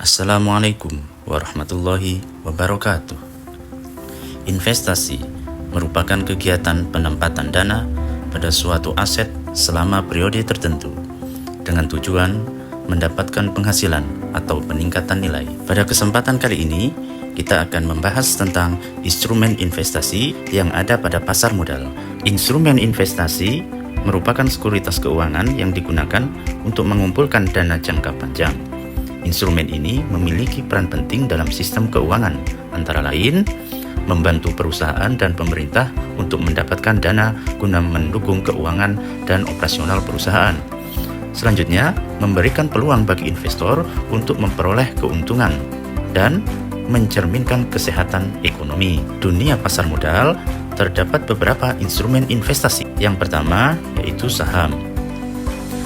Assalamualaikum warahmatullahi wabarakatuh. Investasi merupakan kegiatan penempatan dana pada suatu aset selama periode tertentu dengan tujuan mendapatkan penghasilan atau peningkatan nilai. Pada kesempatan kali ini, kita akan membahas tentang instrumen investasi yang ada pada pasar modal. Instrumen investasi merupakan sekuritas keuangan yang digunakan untuk mengumpulkan dana jangka panjang. Instrumen ini memiliki peran penting dalam sistem keuangan, antara lain membantu perusahaan dan pemerintah untuk mendapatkan dana guna mendukung keuangan dan operasional perusahaan. Selanjutnya, memberikan peluang bagi investor untuk memperoleh keuntungan dan mencerminkan kesehatan ekonomi. Dunia pasar modal terdapat beberapa instrumen investasi. Yang pertama yaitu saham.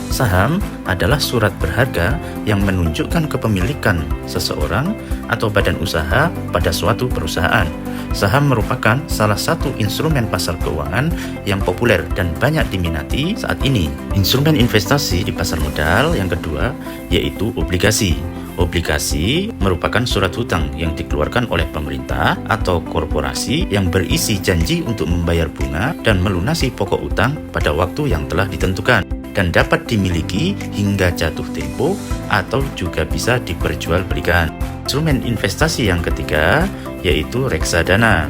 Saham adalah surat berharga yang menunjukkan kepemilikan seseorang atau badan usaha pada suatu perusahaan. Saham merupakan salah satu instrumen pasar keuangan yang populer dan banyak diminati saat ini. Instrumen investasi di pasar modal yang kedua yaitu obligasi. Obligasi merupakan surat hutang yang dikeluarkan oleh pemerintah atau korporasi yang berisi janji untuk membayar bunga dan melunasi pokok utang pada waktu yang telah ditentukan, dan dapat dimiliki hingga jatuh tempo atau juga bisa diperjualbelikan. Instrumen investasi yang ketiga yaitu reksadana.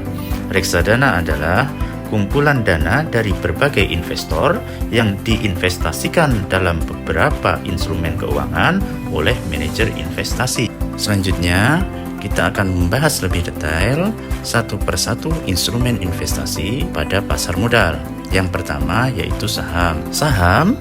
Reksadana adalah kumpulan dana dari berbagai investor yang diinvestasikan dalam beberapa instrumen keuangan oleh manajer investasi. Selanjutnya, kita akan membahas lebih detail satu persatu instrumen investasi pada pasar modal. Yang pertama yaitu saham. Saham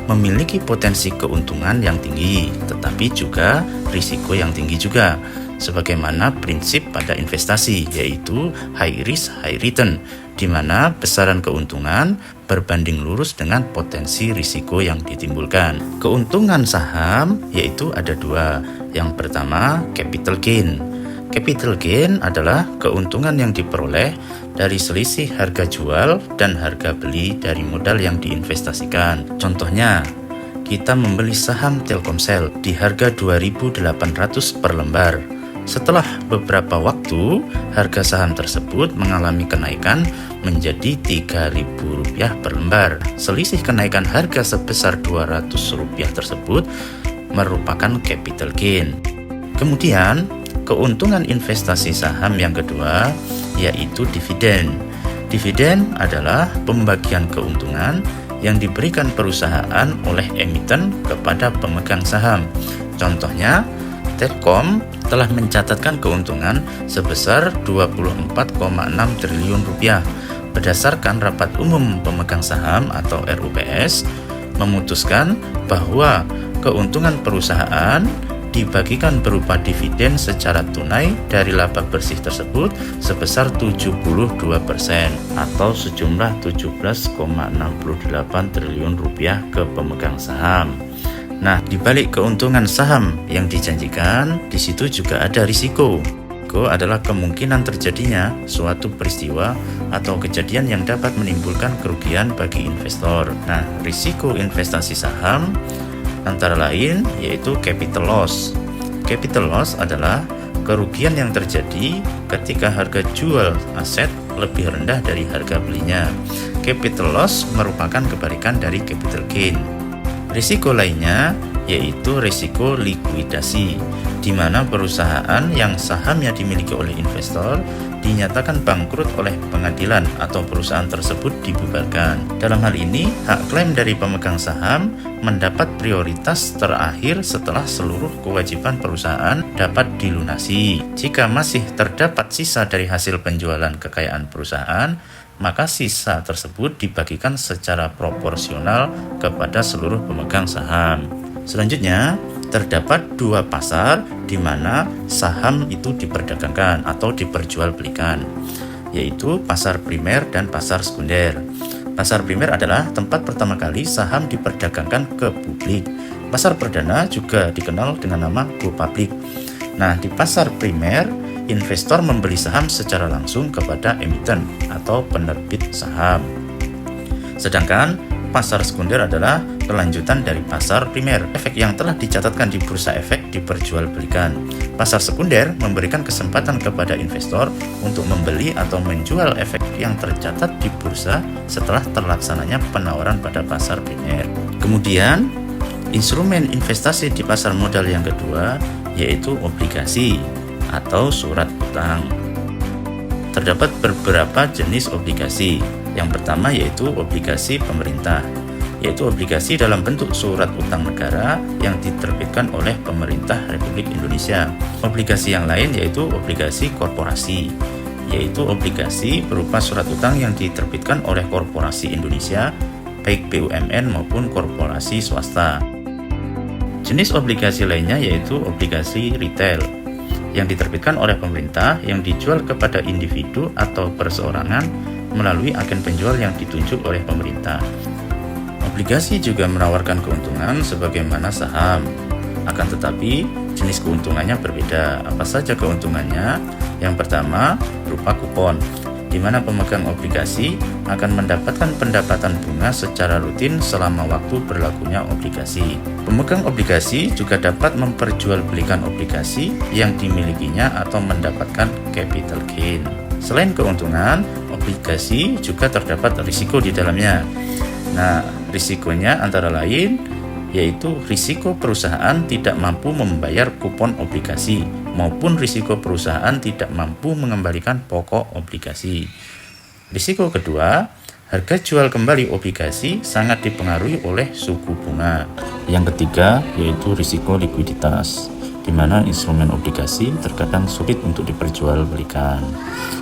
memiliki potensi keuntungan yang tinggi, tetapi juga risiko yang tinggi juga. Sebagaimana prinsip pada investasi, yaitu high risk, high return, di mana besaran keuntungan berbanding lurus dengan potensi risiko yang ditimbulkan. Keuntungan saham yaitu ada dua. Yang pertama, capital gain. Capital gain adalah keuntungan yang diperoleh dari selisih harga jual dan harga beli dari modal yang diinvestasikan. Contohnya, kita membeli saham Telkomsel di harga 2.800 per lembar. Setelah beberapa waktu, harga saham tersebut mengalami kenaikan menjadi Rp3.000 per lembar. Selisih kenaikan harga sebesar Rp200 tersebut merupakan capital gain. Kemudian, keuntungan investasi saham yang kedua yaitu dividen. Dividen adalah pembagian keuntungan yang diberikan perusahaan oleh emiten kepada pemegang saham. Contohnya, Telkom telah mencatatkan keuntungan sebesar Rp24,6 triliun berdasarkan rapat umum pemegang saham atau RUPS memutuskan bahwa keuntungan perusahaan dibagikan berupa dividen secara tunai dari laba bersih tersebut sebesar 72% atau sejumlah Rp17,68 triliun ke pemegang saham. Nah, di balik keuntungan saham yang dijanjikan, di situ juga ada risiko. Risiko adalah kemungkinan terjadinya suatu peristiwa atau kejadian yang dapat menimbulkan kerugian bagi investor. Nah, risiko investasi saham antara lain yaitu capital loss. Capital loss adalah kerugian yang terjadi ketika harga jual aset lebih rendah dari harga belinya. Capital loss merupakan kebalikan dari capital gain. Risiko lainnya yaitu risiko likuidasi, di mana perusahaan yang sahamnya dimiliki oleh investor dinyatakan bangkrut oleh pengadilan atau perusahaan tersebut dibubarkan. Dalam hal ini, hak klaim dari pemegang saham mendapat prioritas terakhir setelah seluruh kewajiban perusahaan dapat dilunasi. Jika masih terdapat sisa dari hasil penjualan kekayaan perusahaan, maka sisa tersebut dibagikan secara proporsional kepada seluruh pemegang saham. Selanjutnya, terdapat dua pasar di mana saham itu diperdagangkan atau diperjualbelikan, yaitu pasar primer dan pasar sekunder. Pasar primer adalah tempat pertama kali saham diperdagangkan ke publik. Pasar perdana juga dikenal dengan nama go public. Nah, di pasar primer, investor membeli saham secara langsung kepada emiten atau penerbit saham. Sedangkan pasar sekunder adalah kelanjutan dari pasar primer. Efek yang telah dicatatkan di bursa efek diperjualbelikan. Pasar sekunder memberikan kesempatan kepada investor untuk membeli atau menjual efek yang tercatat di bursa setelah terlaksananya penawaran pada pasar primer. Kemudian, instrumen investasi di pasar modal yang kedua yaitu obligasi atau surat utang. Terdapat beberapa jenis obligasi. Yang pertama yaitu obligasi pemerintah, yaitu obligasi dalam bentuk surat utang negara yang diterbitkan oleh pemerintah Republik Indonesia. Obligasi yang lain yaitu obligasi korporasi, yaitu obligasi berupa surat utang yang diterbitkan oleh korporasi Indonesia, baik BUMN maupun korporasi swasta. Jenis obligasi lainnya yaitu obligasi retail, yang diterbitkan oleh pemerintah yang dijual kepada individu atau perseorangan melalui agen penjual yang ditunjuk oleh pemerintah. Obligasi juga menawarkan keuntungan sebagaimana saham, akan tetapi jenis keuntungannya berbeda. Apa saja keuntungannya? Yang pertama berupa kupon, di mana pemegang obligasi akan mendapatkan pendapatan bunga secara rutin selama waktu berlakunya obligasi. Pemegang obligasi juga dapat memperjualbelikan obligasi yang dimilikinya atau mendapatkan capital gain. Selain keuntungan, obligasi juga terdapat risiko di dalamnya. Nah, risikonya antara lain yaitu risiko perusahaan tidak mampu membayar kupon obligasi maupun risiko perusahaan tidak mampu mengembalikan pokok obligasi. Risiko kedua, harga jual kembali obligasi sangat dipengaruhi oleh suku bunga. Yang ketiga yaitu risiko likuiditas, di mana instrumen obligasi terkadang sulit untuk diperjualbelikan,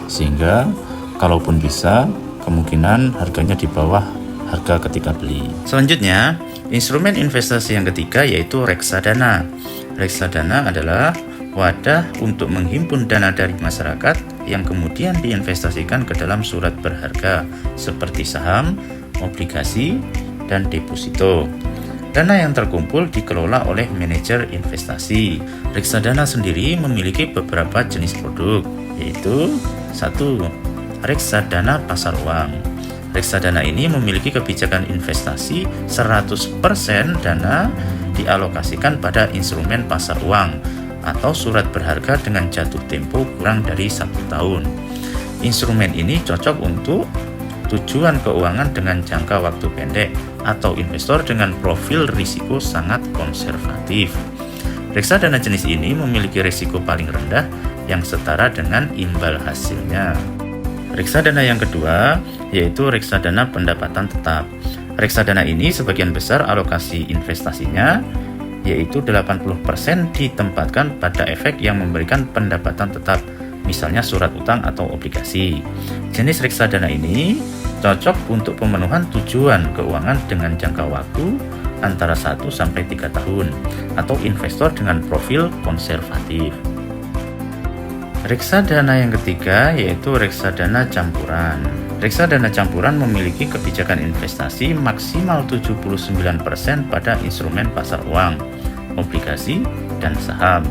sehingga kalaupun bisa, kemungkinan harganya di bawah harga ketika beli. Selanjutnya, instrumen investasi yang ketiga yaitu reksadana. Reksadana adalah wadah untuk menghimpun dana dari masyarakat yang kemudian diinvestasikan ke dalam surat berharga seperti saham, obligasi, dan deposito. Dana yang terkumpul dikelola oleh manajer investasi. Reksadana sendiri memiliki beberapa jenis produk, yaitu 1. Reksadana pasar uang. Reksadana ini memiliki kebijakan investasi 100% dana dialokasikan pada instrumen pasar uang atau surat berharga dengan jatuh tempo kurang dari 1 tahun. Instrumen ini cocok untuk tujuan keuangan dengan jangka waktu pendek atau investor dengan profil risiko sangat konservatif. Reksadana jenis ini memiliki risiko paling rendah yang setara dengan imbal hasilnya. Reksadana yang kedua yaitu reksadana pendapatan tetap. Reksadana ini sebagian besar alokasi investasinya yaitu 80% ditempatkan pada efek yang memberikan pendapatan tetap, misalnya surat utang atau obligasi. Jenis reksadana ini cocok untuk pemenuhan tujuan keuangan dengan jangka waktu antara 1-3 tahun atau investor dengan profil konservatif. Reksadana yang ketiga yaitu reksadana campuran. Reksadana campuran memiliki kebijakan investasi maksimal 79% pada instrumen pasar uang, obligasi, dan saham.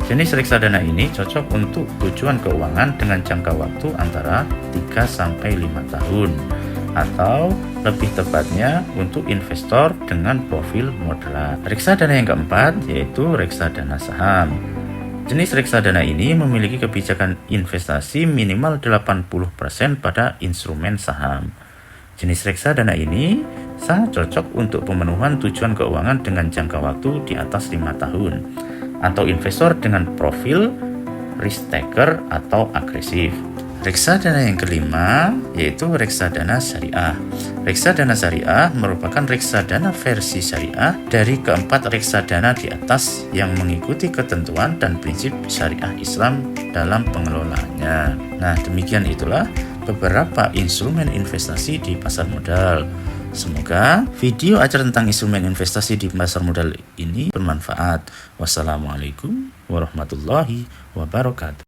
Jenis reksadana ini cocok untuk tujuan keuangan dengan jangka waktu antara 3-5 tahun atau lebih tepatnya untuk investor dengan profil moderat. Reksadana yang keempat yaitu reksadana saham. Jenis reksadana ini memiliki kebijakan investasi minimal 80% pada instrumen saham. Jenis reksadana ini sangat cocok untuk pemenuhan tujuan keuangan dengan jangka waktu di atas 5 tahun atau investor dengan profil risk taker atau agresif. Reksadana yang kelima yaitu reksadana syariah. Reksadana syariah merupakan reksadana versi syariah dari keempat reksadana di atas yang mengikuti ketentuan dan prinsip syariah Islam dalam pengelolaannya. Nah, demikian itulah beberapa instrumen investasi di pasar modal. Semoga video ajar tentang instrumen investasi di pasar modal ini bermanfaat. Wassalamualaikum warahmatullahi wabarakatuh.